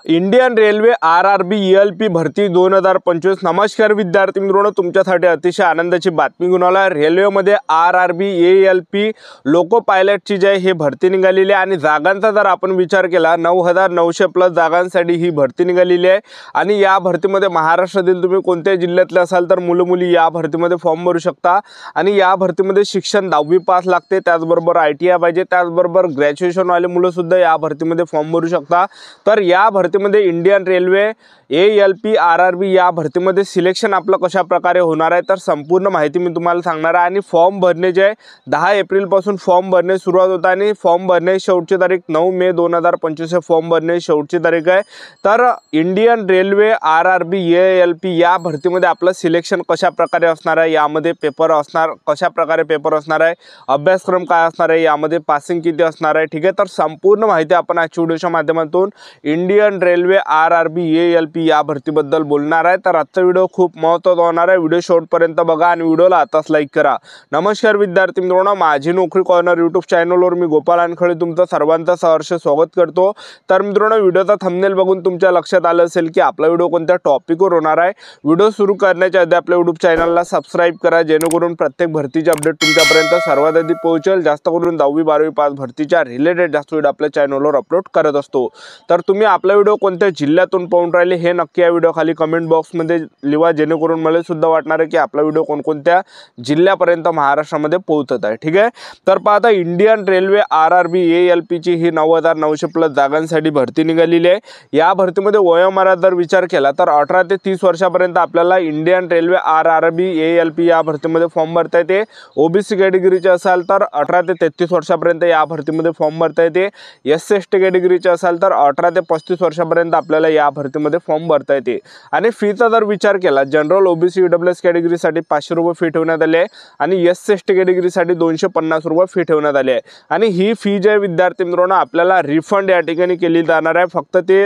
Indian railway RRB ELP भरती 2025। नमस्कार विद्यार्थी मित्रांनो, तुमच्यासाठी अतिशय आनंदाची बातमी घेऊन आलो आहे। रेल्वेमध्ये आरआरबी ELP लोको पायलटची जी हे भरती निघालेली आहे आणि जागांचा जर आपण विचार केला 9900 प्लस जागांसाठी ही भरती निघालेली आहे। आणि या भरतीमध्ये महाराष्ट्रातील तुम्ही कोणत्या जिल्ह्यातले असाल तर मुलं मुली या भरतीमध्ये फॉर्म भरू शकता। आणि या भरतीमध्ये शिक्षण 10वी पास लागते, त्याचबरोबर ITI पाहिजे, त्याचबरोबर ग्रॅज्युएशन वाले मुलं सुद्धा या भरतीमध्ये फॉर्म भरू शकता। तर या भरतीमध्ये इंडियन रेल्वे ELP आरआरबी या भरतीमध्ये सिलेक्शन आपलं कशा प्रकारे होणार आहे तर संपूर्ण माहिती मी तुम्हाला सांगणार आहे। आणि फॉर्म भरणे जे 10 एप्रिल पासून फॉर्म भरणे सुरुवात होत आणि फॉर्म भरणे शेवटची तारीख 9 मे 2025 फॉर्म भरणे शेवटची तारीख आहे। तर इंडियन रेल्वे आरआरबी ELP या भरतीमध्ये आपलं सिलेक्शन कशा प्रकारे असणार आहे, यामध्ये पेपर असणार कशा प्रकारे पेपर असणार आहे, अभ्यासक्रम काय असणार आहे, यामध्ये पासिंग किती असणार आहे, ठीक आहे। तर संपूर्ण माहिती आपण आजच्या व्हिडिओच्या माध्यमातून इंडियन रेल्वे आरआरबी ELP या भरतीबद्दल बोलणार आहे। तर आजचा व्हिडिओ खूप महत्त्वाचा होणार आहे, व्हिडिओ शेवटपर्यंत बघा आणि व्हिडिओला आताच लाईक करा। नमस्कार विद्यार्थी मित्रांनो, माझी नोकरी कॉर्नर यूट्यूब चॅनलवर मी गोपाल अनखळे तुमचं सर्वांचं सहर्ष स्वागत करतो। तर मित्रांनो, व्हिडिओचा थंबनेल बघून तुमच्या लक्षात आलं असेल की आपला व्हिडिओ कोणत्या टॉपिकवर होणार आहे। व्हिडिओ सुरू करण्याच्या आधी आपल्या यूट्यूब चॅनलला सबस्क्राइब करा, जेणेकरून प्रत्येक भरतीचे अपडेट तुमच्यापर्यंत सर्वात आधी पोहोचेल। जास्त करून 10वी 12वी पास भरतीच्या रिलेटेड जास्त व्हिडिओ आपल्या चॅनलवर अपलोड करत असतो। तर तुम्ही आपला व्हिडिओ कोणत्या जिल्ह्यातून पाहून राहिले हे नक्की या व्हिडिओ खाली कमेंट बॉक्समध्ये लिहा, जेणेकरून मला सुद्धा वाटणार आहे की आपला व्हिडिओ कोणकोणत्या जिल्ह्यापर्यंत महाराष्ट्रामध्ये पोहोचत आहे, ठीक आहे। तर पाहता इंडियन रेल्वे आरआरबी ELP ची ही 9900 प्लस जागांसाठी भरती निघालेली आहे। या भरतीमध्ये वयोमर्यादा जर विचार केला तर 18 ते 30 वर्षापर्यंत आपल्याला इंडियन रेल्वे आरआरबी ELP या भरतीमध्ये फॉर्म भरता येते। OBC कॅटेगरीचे असाल तर 18 ते 33 वर्षापर्यंत या भरतीमध्ये फॉर्म भरता येते। SC/ST कॅटेगरीचे असाल तर 18 ते 35 वर्षापर्यंत आपल्याला या भरतीमध्ये फॉर्म भरता येते। आणि फीचा जर विचार केला जनरल OBC EWS कॅटेगरीसाठी 500 रुपये फी ठेवण्यात आली आहे आणि SC/ST कॅटेगरीसाठी 250 रुपये फी ठेवण्यात आली आहे। आणि ही फी जे विद्यार्थी मित्रांनो आपल्याला रिफंड या ठिकाणी केली जाणार आहे, फक्त ते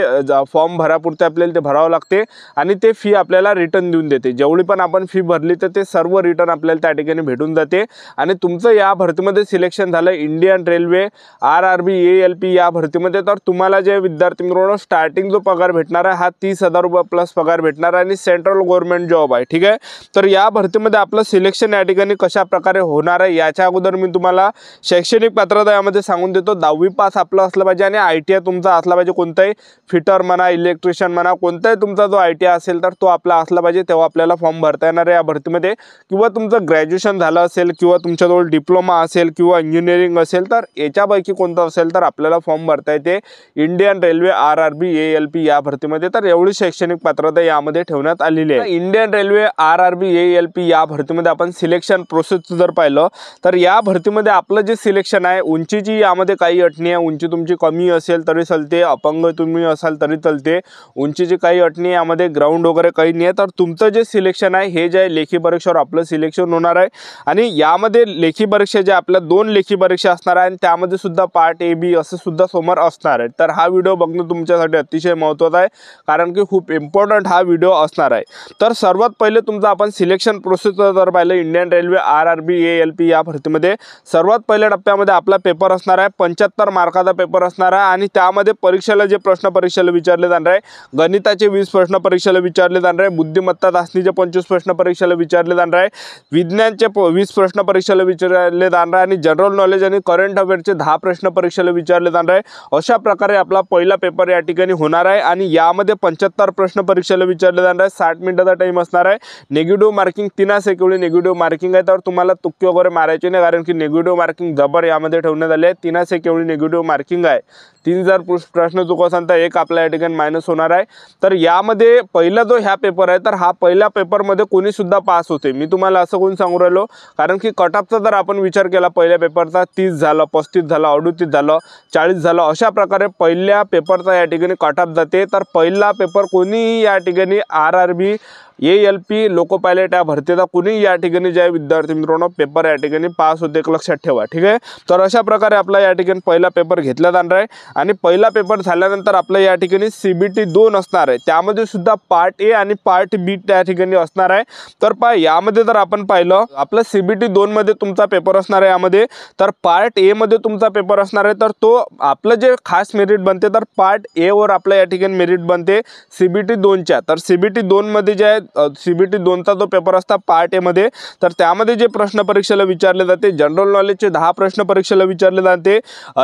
फॉर्म भरापुरते आपल्याला ते भरावं लागते आणि ते फी आपल्याला रिटर्न देऊन देते। जेवढी पण आपण फी भरली तर ते सर्व रिटर्न आपल्याला त्या ठिकाणी भेटून जाते। आणि तुमचं या भरतीमध्ये सिलेक्शन झालं इंडियन रेल्वे आरआरबी ELP या भरतीमध्ये, तर तुम्हाला जे विद्यार्थी मित्रांनो स्टार्टिंग जो पगार भेटणार आहे हा 30,000 रुपये प्लस पगार भेटणार आणि सेंट्रल गव्हर्नमेंट जॉब आहे, ठीक आहे। तर या भरतीमध्ये आपलं सिलेक्शन या ठिकाणी कशा प्रकारे होणार आहे याच्या अगोदर मी तुम्हाला शैक्षणिक पात्रता यामध्ये सांगून देतो। 10वी पास आपलं असलं पाहिजे आणि ITI तुमचा असला पाहिजे, कोणताही फिटर म्हणा, इलेक्ट्रिशियन म्हणा, कोणताही तुमचा जो ITI असेल तर तो आपला असला पाहिजे, तेव्हा आपल्याला फॉर्म भरता येणार आहे या भरतीमध्ये। किंवा तुमचं ग्रॅज्युएशन झालं असेल किंवा तुमच्याजवळ डिप्लोमा असेल किंवा इंजिनिअरिंग असेल तर याच्यापैकी कोणतं असेल तर आपल्याला फॉर्म भरता येते इंडियन रेल्वे आरआरबी ELP या भरतीमध्ये। तर एवढी शैक्षणिक पात्रता यामध्ये ठेवण्यात आलेली आहे। इंडियन रेल्वे आरआरबी ELP या भरतीमध्ये आपण सिलेक्शन प्रोसेस जर पाहिलं तर या भरतीमध्ये आपलं जे सिलेक्शन आहे उंचीची यामध्ये काही अट नाही आहे। उंची तुमची कमी असेल तरी चालते, अपंग तुम्ही असाल तरी चालते, उंचीची काही अट नाही, यामध्ये ग्राउंड वगैरे काही नाही आहे। तर तुमचं जे सिलेक्शन आहे हे जे लेखी परीक्षेवर आपलं सिलेक्शन होणार आहे आणि यामध्ये लेखी परीक्षा जे आपल्या 2 लेखी परीक्षा असणार आहे आणि त्यामध्ये सुद्धा पार्ट A B असं सुद्धा समोर असणार आहे। तर हा व्हिडिओ बघणं तुमच्यासाठी अतिशय महत्त्वाचा आहे, कारण की खूप इम्पॉर्टंट हा व्हिडिओ असणार आहे। तर सर्वात पहिले तुमचं आपण सिलेक्शन प्रोसेस जर पाहिलं इंडियन रेल्वे आरआरबी ELP या भरतीमध्ये सर्वात पहिल्या टप्प्यामध्ये आपला पेपर असणार आहे 75 मार्काचा पेपर असणार आहे। आणि त्यामध्ये परीक्षेला जे प्रश्न परीक्षेला विचारले जाणार आहे, गणिताचे 20 प्रश्न परीक्षेला विचारले जाणार आहे, बुद्धिमत्ता चाचणीचे 25 प्रश्न परीक्षेला विचारले जाणार आहे, विज्ञानचे 20 प्रश्न परीक्षेला विचारले जाणार आहे आणि जनरल नॉलेज आणि करंट अफेअरचे 10 प्रश्न परीक्षेला विचारले जाणार आहे। अशा प्रकारे आपला पहिला पेपर या ठिकाणी होणार आहे आणि यामध्ये 75 प्रश्न परीक्षेला विचारले जाणार आहे। 60 मिनिटाचा टाइम असणार आहे। निगेटिव्ह मार्किंग 3 एवढी निगेटिव्ह मार्किंग आहे, तर तुम्हाला तुक्के वगैरे मारायचे नाही, कारण की निगेटिव्ह मार्किंग जबर यामध्ये ठेवण्यात आले आहे। 3 एवढी निगेटिव्ह मार्किंग आहे। 3 जर प्रश्न चुकत असाल तर 1 आपल्या या ठिकाणी मायनस होणार आहे। तर यामध्ये पहिला जो ह्या पेपर आहे तर हा पहिल्या पेपरमध्ये कोणी सुद्धा पास होते, मी तुम्हाला असं कोण सांगू राहिलो, कारण की कट ऑफचा जर आपण विचार केला पहिल्या पेपरचा 30 झालं, 35 झालं, 38 झालं, 40 झालं, अशा प्रकारे पहिल्या पेपरचा या ठिकाणी कट ऑफ जाते। तर पहिला पेपर कोणीही या ठिकाणी आरआरबी ALP लोको पायलट या भरतीचा कुणी या ठिकाणी जे विद्यार्थी मित्रांनो पेपर या ठिकाणी पास होते, एक लक्षात ठेवा, ठीक आहे। तर अशा प्रकारे आपला या ठिकाणी पहिला पेपर घेतला जाणार आहे आणि पहिला पेपर झाल्यानंतर आपला या ठिकाणी CBT 2 असणार आहे, त्यामध्ये सुद्धा पार्ट ए आणि पार्ट बी त्या ठिकाणी असणार आहे। तर यामध्ये जर आपण पाहिलं आपलं CBT 2 मध्ये तुमचा पेपर असणार आहे यामध्ये, तर पार्ट ए मध्ये तुमचा पेपर असणार आहे, तर तो आपलं जे खास मेरिट बनते तर पार्ट ए वर आपल्या या ठिकाणी मेरिट बनते CBT 2 च्या। तर CBT 2 मध्ये जे CBT 2 चा जो पेपर असता पार्ट ए मध्ये, तर त्यामध्ये जे प्रश्न परीक्षेला विचारले जाते जनरल नॉलेजचे 10 प्रश्न परीक्षेला विचारले जाते,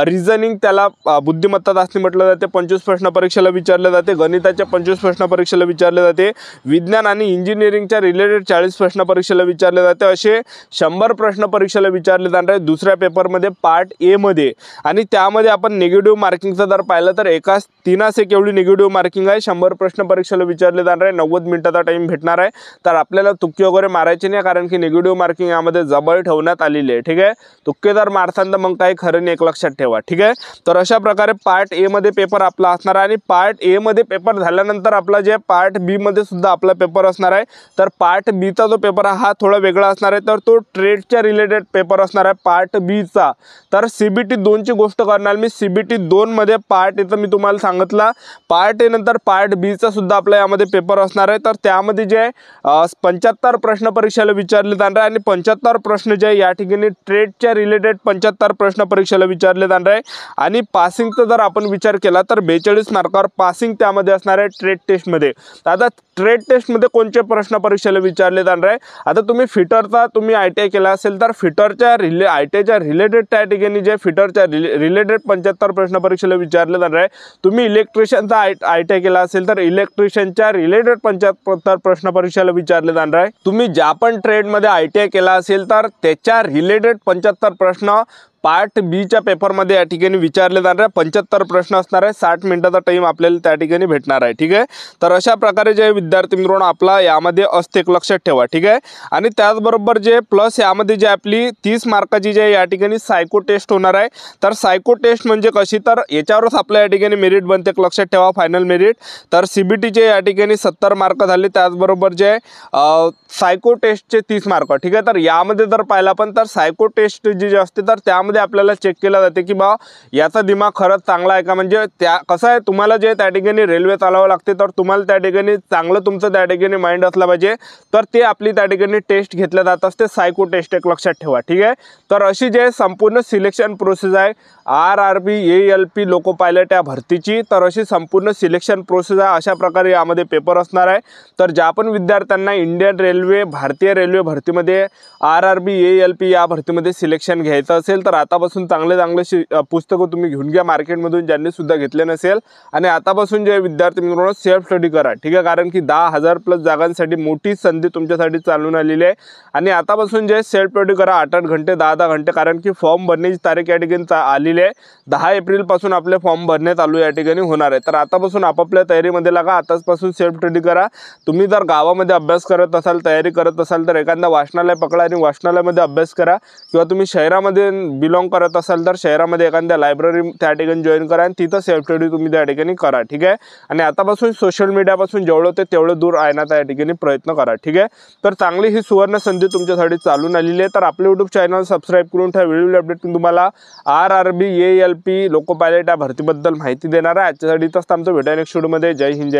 रिझनिंग त्याला बुद्धिमत्ता चाचणी म्हटलं जाते 25 प्रश्न परीक्षेला विचारले जाते, गणिताच्या 25 प्रश्न परीक्षेला विचारले जाते, विज्ञान आणि इंजिनिअरिंगच्या रिलेटेड 40 प्रश्न परीक्षेला विचारले जाते, असे 100 प्रश्न परीक्षेला विचारले जाणार आहे दुसऱ्या पेपरमध्ये पार्ट ए मध्ये। आणि त्यामध्ये आपण निगेटिव्ह मार्किंगचा जर पाहिलं तर एकाच 3 एवढी निगेटिव्ह मार्किंग आहे, 100 प्रश्न परीक्षेला विचारले जाणार आहे, 90 मिनिटाचा टाइम भेटणार आहे। तर आपल्याला तुक्के वगैरे मारायचे नाही, कारण की निगेटिव्ह मार्किंग यामध्ये जबळ ठेवण्यात आलेली आहे, ठीक आहे। तुक्के जर मारसान तर मग काही खरं नाही, एक लक्षात ठेवा, ठीक आहे। तर अशा प्रकारे पार्ट ए मध्ये पेपर आपला असणार आहे आणि पार्ट ए मध्ये पेपर झाल्यानंतर आपला जे पार्ट बी मध्ये सुद्धा आपला पेपर असणार आहे। तर पार्ट बी चा जो पेपर हा थोडा वेगळा असणार आहे, तर तो ट्रेडच्या रिलेटेड पेपर असणार आहे पार्ट बी चा। तर CBT 2 ची गोष्ट करणार मी, CBT 2 मध्ये पार्ट ए चं मी तुम्हाला सांगितलं, पार्ट ए नंतर पार्ट बी चा सुद्धा आपल्या यामध्ये पेपर असणार आहे। तर त्यामध्ये जे 75 प्रश्न परीक्षेला विचारले जाणार आहे आणि 75 प्रश्न जे या ठिकाणी ट्रेडच्या रिलेटेड 75 प्रश्न परीक्षेला विचारले जाणार आहे। आणि पासिंगचा जर आपण विचार केला तर 42 मार्कावर पासिंग त्यामध्ये असणार आहे ट्रेड टेस्ट मध्ये। आता ट्रेड टेस्ट मध्ये कोणते प्रश्न परीक्षेला विचारले जाणार आहे, आता तुम्ही फिटरचा तुम्ही ITI केला असेल तर फिटरच्या ITIच्या रिलेटेड त्या ठिकाणी जे फिटरच्या रिलेटेड 75 प्रश्न परीक्षेला विचारले जाणार आहे। तुम्ही इलेक्ट्रिशियनचा ITI केला असेल तर इलेक्ट्रिशियनच्या रिलेटेड 75 प्रश्न परीक्षेला विचारले जाणार आहे। तुम्ही ज्या पण ट्रेड मध्ये ITI केला असेल तर त्याच्या रिलेटेड 75 प्रश्न पार्ट बी च्या पेपरमध्ये या ठिकाणी विचारले जाणार आहे। 75 प्रश्न असणार आहे, 60 मिनिटाचा टाइम आपल्याला त्या ठिकाणी भेटणार आहे, ठीक आहे। तर अशा प्रकारे जे विद्यार्थी मित्रांनो आपला यामध्ये असते, एक लक्षात ठेवा, ठीक आहे। आणि त्याचबरोबर जे प्लस यामध्ये जे आपली 30 मार्काची जे या ठिकाणी सायको टेस्ट होणार आहे। तर सायको टेस्ट म्हणजे कशी, तर याच्यावरच आपल्या या ठिकाणी मेरिट बनते, एक लक्षात ठेवा, फायनल मेरिट। तर CBT चे या ठिकाणी 70 मार्क झाले, त्याचबरोबर जे सायको टेस्टचे 30 मार्क, ठीक आहे। तर यामध्ये जर पाहिला पण तर सायको टेस्ट जी असते तर त्यामध्ये आपल्याला चेक केला जाते की बा याचा दिमाग खरंच चांगला आहे का, म्हणजे त्या कसं आहे तुम्हाला जे त्या ठिकाणी रेल्वे चालवावं लागते, तर तुम्हाला त्या ठिकाणी चांगलं तुमचं त्या ठिकाणी माइंड असला पाहिजे, तर ते आपली त्या ठिकाणी टेस्ट घेतल्या जात असते, सायको टेस्ट, एक लक्षात ठेवा, ठीक आहे। तर अशी जे संपूर्ण सिलेक्शन प्रोसेस आहे RRB ALP लोको पायलट या भरतीची, तर अशी संपूर्ण सिलेक्शन प्रोसेस आहे, अशा प्रकारे यामध्ये पेपर असणार आहे। तर ज्या पण विद्यार्थ्यांना इंडियन रेल्वे भारतीय रेल्वे भरतीमध्ये RRB ALP या भरतीमध्ये सिलेक्शन घ्यायचं असेल तर आतापासून चांगले पुस्तकं तुम्ही घेऊन घ्या मार्केटमधून, ज्यांनी सुद्धा घेतले नसेल, आणि आतापासून जे विद्यार्थी मित्रांनो सेल्फ स्टडी करा, ठीक आहे। कारण की 10,000 प्लस जागांसाठी मोठी संधी तुमच्यासाठी चालून आलेली आहे आणि आतापासून जे सेल्फ स्टडी करा 8-8 घंटे 10-10 घंटे, कारण की फॉर्म भरण्याची तारीख या ठिकाणी आलेली आहे, 10 एप्रिल पासून आपले फॉर्म भरणे चालू या ठिकाणी होणार आहे। तर आतापासून आपापल्या तयारीमध्ये लागा, आतापासून सेल्फ स्टडी करा। तुम्ही जर गावामध्ये अभ्यास करत असाल, तयारी करत असाल तर एखादा वाचनालय पकडा आणि वाचनालयामध्ये अभ्यास करा, किंवा तुम्ही शहरामध्ये बिलॉंग करत असाल तर शहरामध्ये एखाद्या लायब्ररी त्या ठिकाणी जॉईन करा आणि तिथं सेल्फ स्टडी तुम्ही त्या ठिकाणी करा, ठीक आहे। आणि आतापासून सोशल मीडियापासून जेवढं ते तेवढं दूर राहण्याचा या ठिकाणी प्रयत्न करा, ठीक आहे। तर चांगली ही सुवर्ण संधी तुमच्यासाठी चालून आलेली आहे। तर आपले YouTube चॅनल सबस्क्राईब करून ठेवा, व्हिडिओ अपडेट तुम्हाला RRB ALP लोको पायलट या भरतीबद्दल माहिती देणार आहे। आजच्यासाठी इथंच थांबतो, भेटूया नेक्स्ट व्हिडिओमध्ये। जय हिंद, जय